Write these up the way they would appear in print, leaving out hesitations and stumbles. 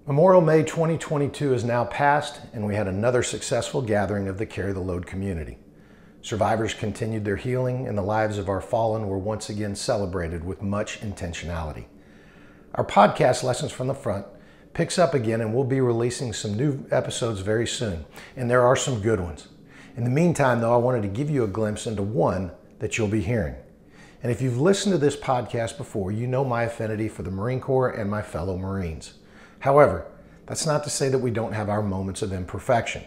Memorial May 2022 is now past, and we had another successful gathering of the Carry the Load community. Survivors continued their healing, and the lives of our fallen were once again celebrated with much intentionality. Our podcast, Lessons from the Front, picks up again, and we'll be releasing some new episodes very soon, and there are some good ones. In the meantime, though, I wanted to give you a glimpse into one that you'll be hearing. And if you've listened to this podcast before, you know my affinity for the Marine Corps and my fellow Marines. However, that's not to say that we don't have our moments of imperfection.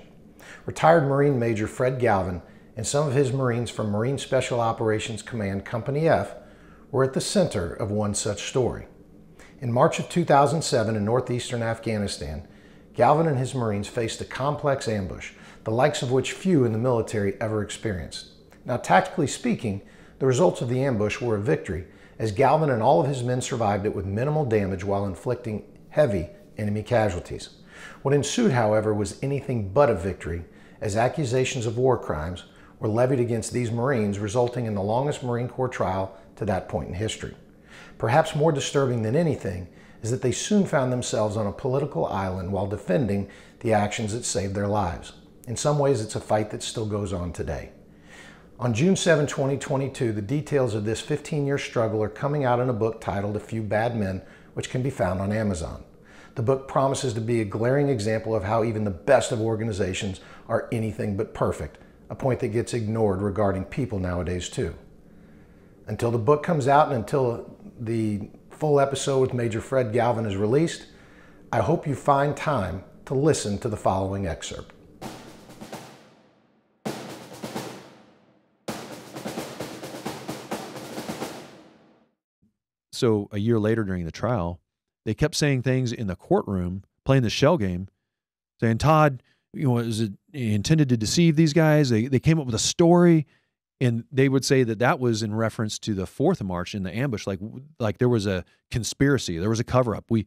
Retired Marine Major Fred Galvin and some of his Marines from Marine Special Operations Command Company F were at the center of one such story. In March of 2007 in northeastern Afghanistan, Galvin and his Marines faced a complex ambush, the likes of which few in the military ever experienced. Now, tactically speaking, the results of the ambush were a victory, as Galvin and all of his men survived it with minimal damage while inflicting heavy enemy casualties. What ensued, however, was anything but a victory, as accusations of war crimes were levied against these Marines, resulting in the longest Marine Corps trial to that point in history. Perhaps more disturbing than anything is that they soon found themselves on a political island while defending the actions that saved their lives. In some ways, it's a fight that still goes on today. On June 7, 2022, the details of this 15-year struggle are coming out in a book titled A Few Bad Men, which can be found on Amazon. The book promises to be a glaring example of how even the best of organizations are anything but perfect, a point that gets ignored regarding people nowadays too. Until the book comes out and until the full episode with Major Fred Galvin is released, I hope you find time to listen to the following excerpt. So a year later during the trial, they kept saying things in the courtroom, playing the shell game, saying, Todd, was it intended to deceive these guys? They came up with a story, and they would say that that was in reference to the 4th of March in the ambush, like there was a conspiracy, there was a cover-up. We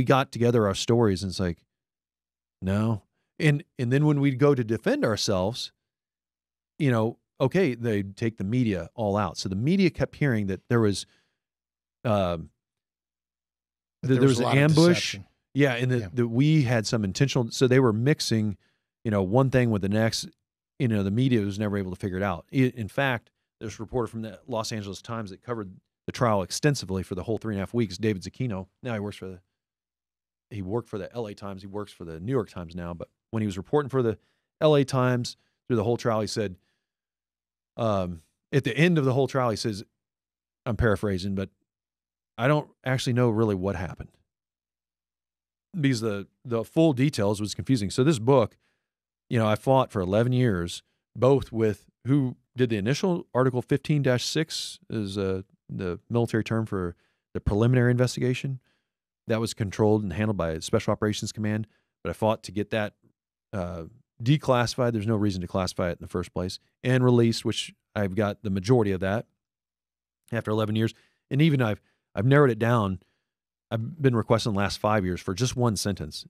got together our stories, and it's like, no. And then when we'd go to defend ourselves, okay, they'd take the media all out. So the media kept hearing that there was there was an ambush. Yeah, and that we had some intentional, so they were mixing, one thing with the next. The media was never able to figure it out. In fact, there's a reporter from the Los Angeles Times that covered the trial extensively for the whole 3.5 weeks, David Zucchino. Now he worked for the LA Times. He works for the New York Times now. But when he was reporting for the LA Times through the whole trial, he said, at the end of the whole trial, he says, I'm paraphrasing, but I don't actually know really what happened, because the full details was confusing. So this book, I fought for 11 years, both with who did the initial Article 15-6 is the military term for the preliminary investigation. That was controlled and handled by Special Operations Command, but I fought to get that declassified. There's no reason to classify it in the first place, and released, which I've got the majority of that after 11 years. And even I've narrowed it down. I've been requesting the last 5 years for just one sentence,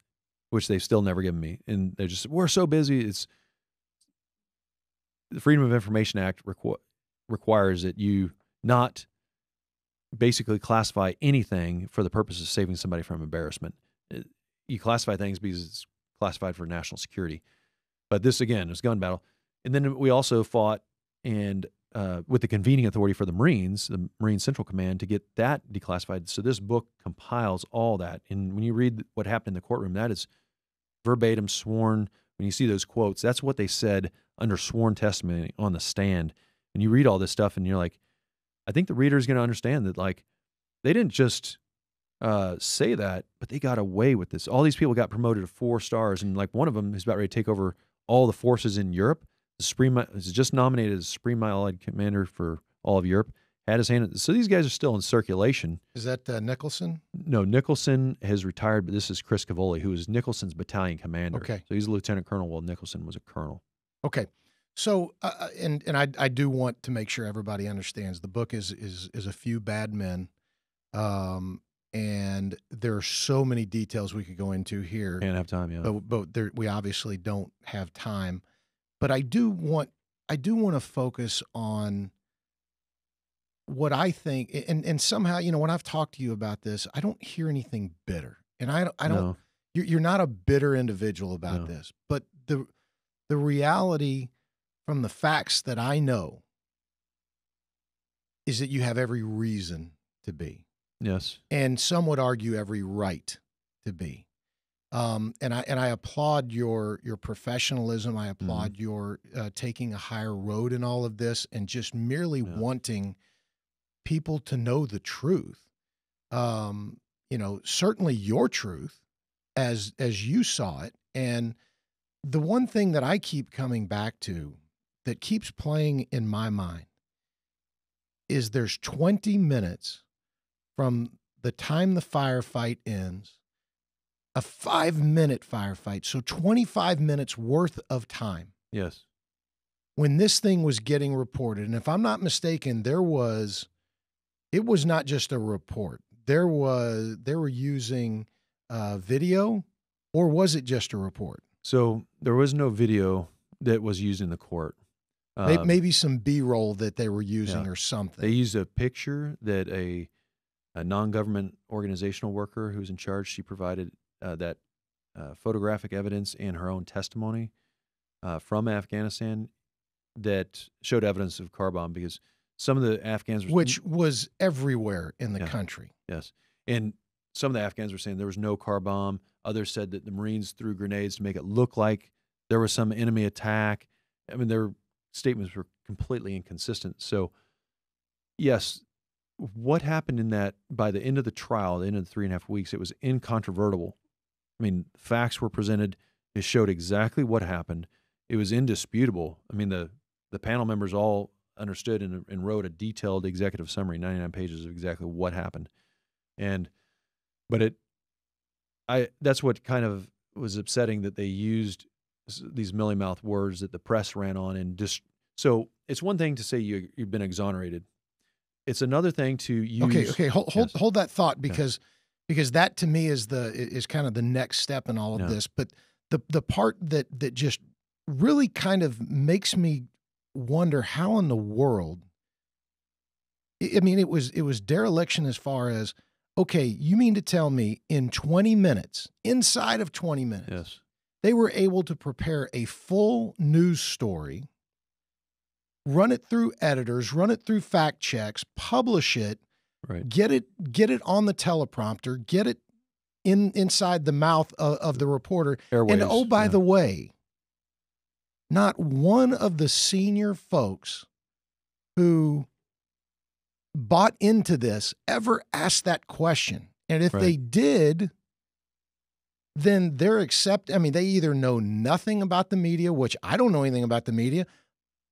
which they've still never given me. And they're just, we're so busy. It's the Freedom of Information Act requires that you not basically classify anything for the purpose of saving somebody from embarrassment. You classify things because it's classified for national security. But this, again, is gun battle. And then we also fought and with the convening authority for the Marines, the Marine Central Command, to get that declassified. So this book compiles all that. And when you read what happened in the courtroom, that is verbatim sworn. When you see those quotes, that's what they said under sworn testimony on the stand. And you read all this stuff and you're like, I think the reader is going to understand that, they didn't just say that, but they got away with this. All these people got promoted to 4 stars. And one of them is about ready to take over all the forces in Europe. Is just nominated as Supreme Allied Commander for all of Europe. Had his hand. So these guys are still in circulation. Is that Nicholson? No, Nicholson has retired, but this is Chris Cavoli, who is Nicholson's battalion commander. Okay. So he's a lieutenant colonel while Nicholson was a colonel. Okay. So, and I do want to make sure everybody understands the book is A Few Bad Men. And there are so many details we could go into here. Can't have time, yeah. But we obviously don't have time. But I do want to focus on what I think, and somehow, when I've talked to you about this, I don't hear anything bitter, and I don't, No. you're not a bitter individual about this, but the reality from the facts that I know is that you have every reason to be. Yes. And some would argue every right to be. And I applaud your professionalism. I applaud your taking a higher road in all of this and just merely wanting people to know the truth. You know, certainly your truth as you saw it. And the one thing that I keep coming back to that keeps playing in my mind is there's 20 minutes from the time the firefight ends, a 5-minute firefight, so 25 minutes worth of time. Yes. When this thing was getting reported, and if I'm not mistaken, it was not just a report. They were using video, or was it just a report? So there was no video that was used in the court. Maybe some B-roll that they were using or something. They used a picture that a non-government organizational worker who's in charge, she provided that photographic evidence and her own testimony from Afghanistan that showed evidence of car bomb, because some of the Afghans were, which was everywhere in the country. Yes. And some of the Afghans were saying there was no car bomb. Others said that the Marines threw grenades to make it look like there was some enemy attack. I mean, their statements were completely inconsistent. So, yes, what happened in that, by the end of the trial, the end of the 3.5 weeks, it was incontrovertible. I mean, facts were presented. It showed exactly what happened. It was indisputable. I mean, the panel members all understood and wrote a detailed executive summary, 99 pages of exactly what happened. But that's what kind of was upsetting, that they used these mealy-mouthed words that the press ran on. And just, so it's one thing to say you've been exonerated. It's another thing to use. Okay. Hold that thought, because that to me is kind of the next step in all of this. But the part that just really kind of makes me wonder how in the world. I mean, it was dereliction as far as, okay, you mean to tell me in 20 minutes, inside of 20 minutes, yes, they were able to prepare a full news story, run it through editors, run it through fact checks, publish it, right, get it on the teleprompter, get it inside the mouth of the reporter. Airwaves, and oh, by the way, not one of the senior folks who bought into this ever asked that question. And if they did, then they're I mean, they either know nothing about the media, which I don't know anything about the media,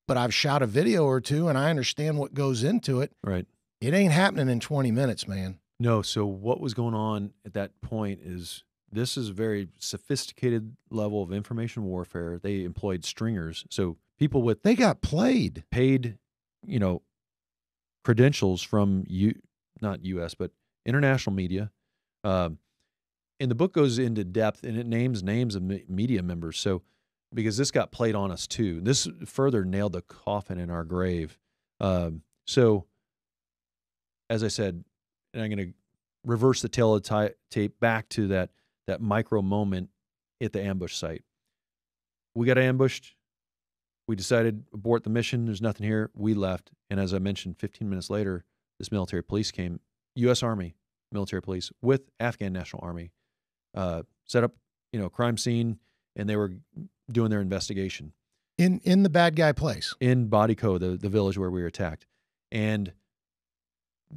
but I've shot a video or two and I understand what goes into it. Right. It ain't happening in 20 minutes, man. No. So what was going on at that point is, this is a very sophisticated level of information warfare. They employed stringers. So people they got paid, credentials from not U.S., but international media. And the book goes into depth, and it names names of media members. So, because this got played on us too, this further nailed the coffin in our grave. So, as I said, and I'm going to reverse the tail of the tape back to that micro moment at the ambush site. We got ambushed. We decided abort the mission. There's nothing here. We left. And as I mentioned, 15 minutes later, this military police came, U.S. Army military police with Afghan National Army, set up, crime scene, and they were doing their investigation. In the bad guy place. In Boeding, the village where we were attacked. And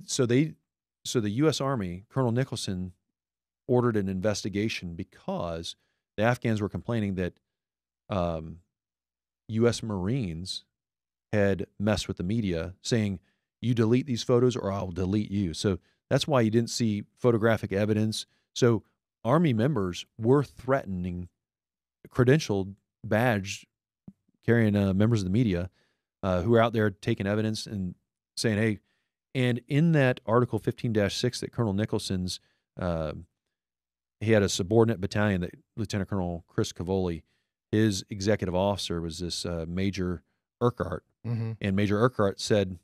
so the U.S. Army, Colonel Nicholson, ordered an investigation because the Afghans were complaining that U.S. Marines had messed with the media, saying, you delete these photos or I'll delete you. So that's why you didn't see photographic evidence. So Army members were threatening credentialed, badged, carrying members of the media who were out there taking evidence and saying, hey, and in that Article 15-6 that Colonel Nicholson's, he had a subordinate battalion that Lieutenant Colonel Chris Cavoli, his executive officer was this Major Urquhart. Mm-hmm. And Major Urquhart said,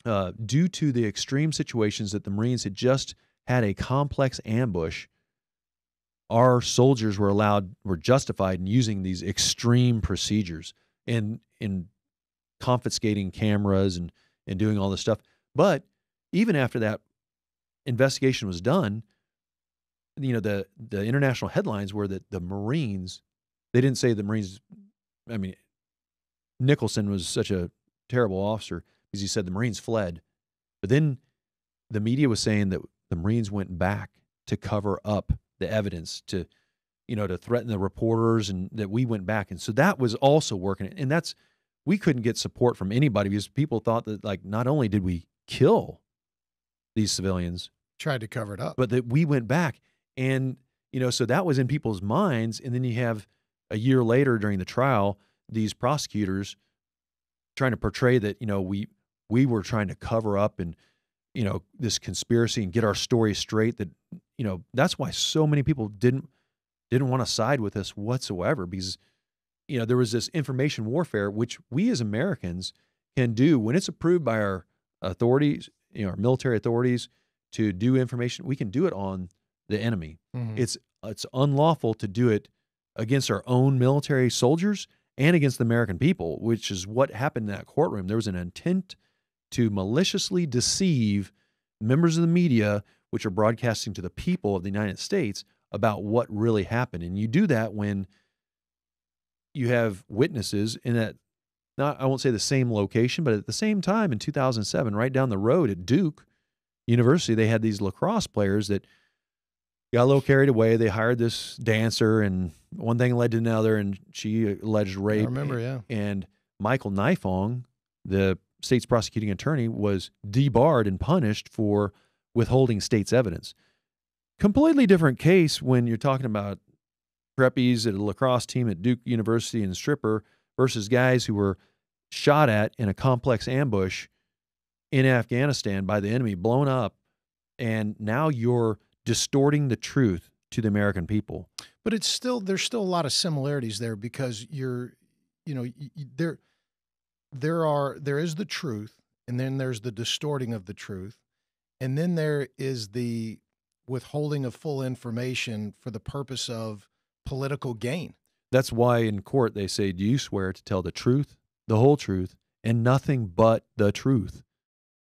due to the extreme situations that the Marines had just had a complex ambush, our soldiers were justified in using these extreme procedures and in confiscating cameras and doing all this stuff. But even after that investigation was done, the international headlines were that the Marines, they didn't say the Marines, I mean, Nicholson was such a terrible officer because he said the Marines fled. But then the media was saying that the Marines went back to cover up the evidence, to threaten the reporters, and that we went back. And so that was also working. And we couldn't get support from anybody because people thought that, like, not only did we kill these civilians, tried to cover it up, but that we went back. And, so that was in people's minds. And then you have a year later during the trial, these prosecutors trying to portray that, we were trying to cover up and, this conspiracy and get our story straight. That, that's why so many people didn't want to side with us whatsoever, because, there was this information warfare, which we as Americans can do when it's approved by our authorities, our military authorities, to do information. We can do it on the enemy. Mm-hmm. It's unlawful to do it against our own military soldiers and against the American people, which is what happened in that courtroom. There was an intent to maliciously deceive members of the media, which are broadcasting to the people of the United States about what really happened. And you do that when you have witnesses in that, I won't say the same location, but at the same time in 2007, right down the road at Duke University, they had these lacrosse players that got a little carried away. They hired this dancer, and one thing led to another, and she alleged rape. I remember, yeah. And Michael Nifong, the state's prosecuting attorney, was debarred and punished for withholding state's evidence. Completely different case when you're talking about preppies at a lacrosse team at Duke University and a stripper versus guys who were shot at in a complex ambush in Afghanistan by the enemy, blown up, and now you're distorting the truth to the American people. But there's still a lot of similarities there, because there is the truth, and then there's the distorting of the truth, and then there is the withholding of full information for the purpose of political gain. That's why in court they say, do you swear to tell the truth, the whole truth, and nothing but the truth?